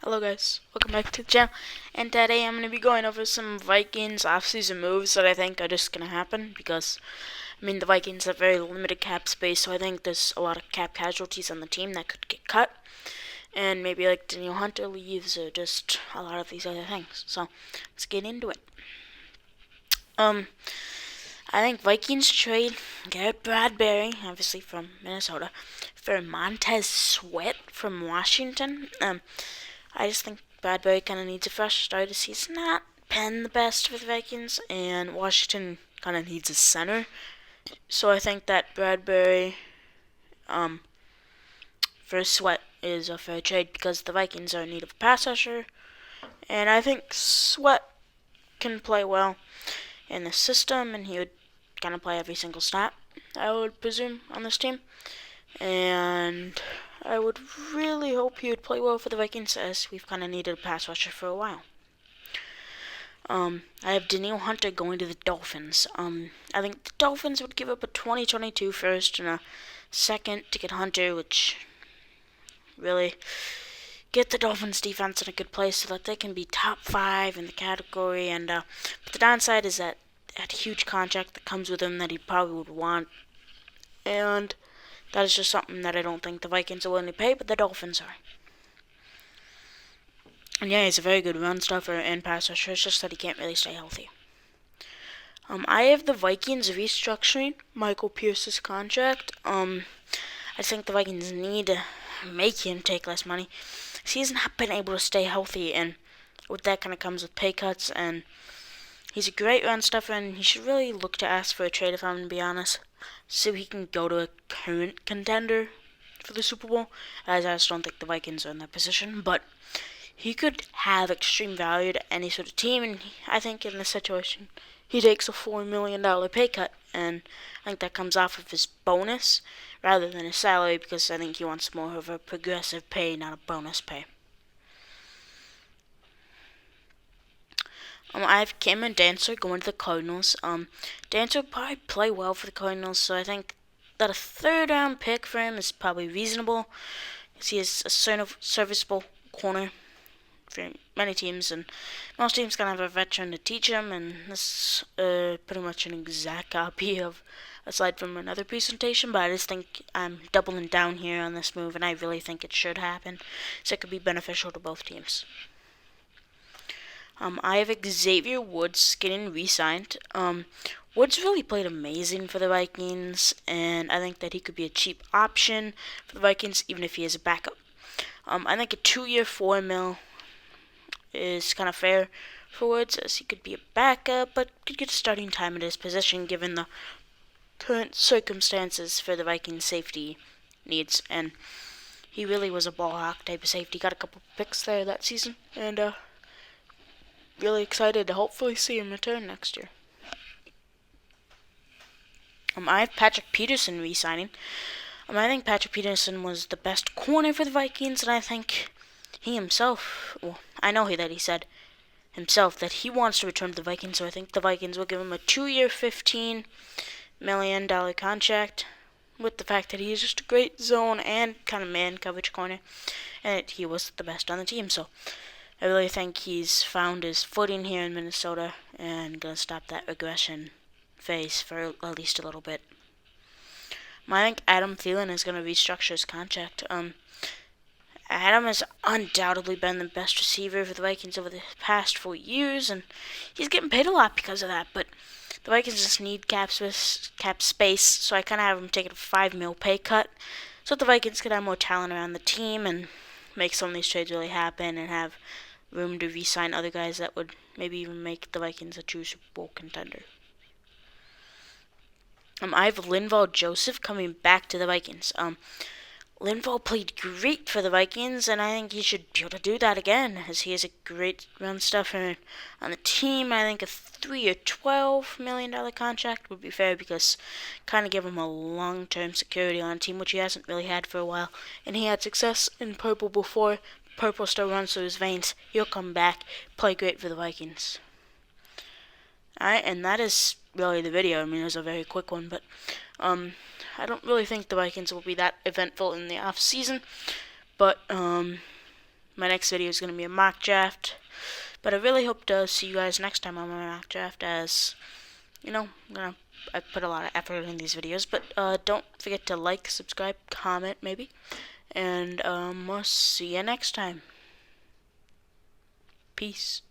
Hello guys, welcome back to the channel, and today I'm going to be going over some Vikings off-season moves that I think are just going to happen because, the Vikings have very limited cap space, so I think there's a lot of cap casualties on the team that could get cut, and maybe like Daniel Hunter leaves or just a lot of these other things, so let's get into it. I think Vikings trade Garrett Bradbury, obviously from Minnesota, for Montez Sweat from Washington. I just think Bradbury kind of needs a fresh start as he's not been the best for the Vikings, and Washington kind of needs a center. So I think that Bradbury for Sweat is a fair trade because the Vikings are in need of a pass rusher, and I think Sweat can play well in the system, and he would kind of play every single snap, I would presume, on this team. And I would really hope he would play well for the Vikings, as we've kind of needed a pass rusher for a while. I have Daniel Hunter going to the Dolphins. I think the Dolphins would give up a 2022 first and a second to get Hunter, which really get the Dolphins defense in a good place so that they can be top 5 in the category. And but the downside is that huge contract that comes with him that he probably would want, and that is just something that I don't think the Vikings are willing to pay, but the Dolphins are. And yeah, he's a very good run stuffer and pass rusher. It's just that he can't really stay healthy. I have the Vikings restructuring Michael Pierce's contract. I think the Vikings need to make him take less money. He has not been able to stay healthy, and with that kind of comes with pay cuts. And he's a great run stuffer, and he should really look to ask for a trade, if I'm going to be honest, so he can go to a current contender for the Super Bowl, as I just don't think the Vikings are in that position. But he could have extreme value to any sort of team, and I think in this situation, he takes a $4 million pay cut, and I think that comes off of his bonus rather than his salary, because I think he wants more of a progressive pay, not a bonus pay. I have Cameron Dancer going to the Cardinals. Dancer would probably play well for the Cardinals, so I think that a third-round pick for him is probably reasonable, because he is a serviceable corner for many teams, and most teams kind of have a veteran to teach him, and this is pretty much an exact copy of, aside from another presentation, but I just think I'm doubling down here on this move, and I really think it should happen, so it could be beneficial to both teams. I have Xavier Woods getting re-signed. Woods really played amazing for the Vikings, and I think that he could be a cheap option for the Vikings, even if he is a backup. I think a 2-year $4 million is kind of fair for Woods, as he could be a backup, but could get starting time at his position given the current circumstances for the Vikings safety needs. And he really was a ball hawk type of safety. Got a couple picks there that season, and really excited to hopefully see him return next year. I have Patrick Peterson re-signing. I think Patrick Peterson was the best corner for the Vikings, and I think he himself, I know that he said himself that he wants to return to the Vikings, so I think the Vikings will give him a 2-year, $15 million contract, with the fact that he is just a great zone and kind of man coverage corner, and he was the best on the team, so I really think he's found his footing here in Minnesota and going to stop that regression phase for at least a little bit. I think Adam Thielen is going to restructure his contract. Adam has undoubtedly been the best receiver for the Vikings over the past 4 years, and he's getting paid a lot because of that, but the Vikings just need cap space, so I kind of have him taking a $5 million pay cut so that the Vikings can have more talent around the team and make some of these trades really happen and have room to re-sign other guys that would maybe even make the Vikings a true Super Bowl contender. I have Linval Joseph coming back to the Vikings. Linval played great for the Vikings, and I think he should be able to do that again, as he is a great run stuffer on the team. I think a 3-year, $12 million contract would be fair, because kind of give him a long-term security on a team, which he hasn't really had for a while. And he had success in purple before. Purple still runs through his veins. He'll come back, play great for the Vikings. Alright, and that is really the video. It was a very quick one, but I don't really think the Vikings will be that eventful in the off season, but My next video is going to be a mock draft. But I really hope to see you guys next time on my mock draft, as, you know, I put a lot of effort in these videos. But don't forget to like, subscribe, comment maybe. And we'll see you next time. Peace.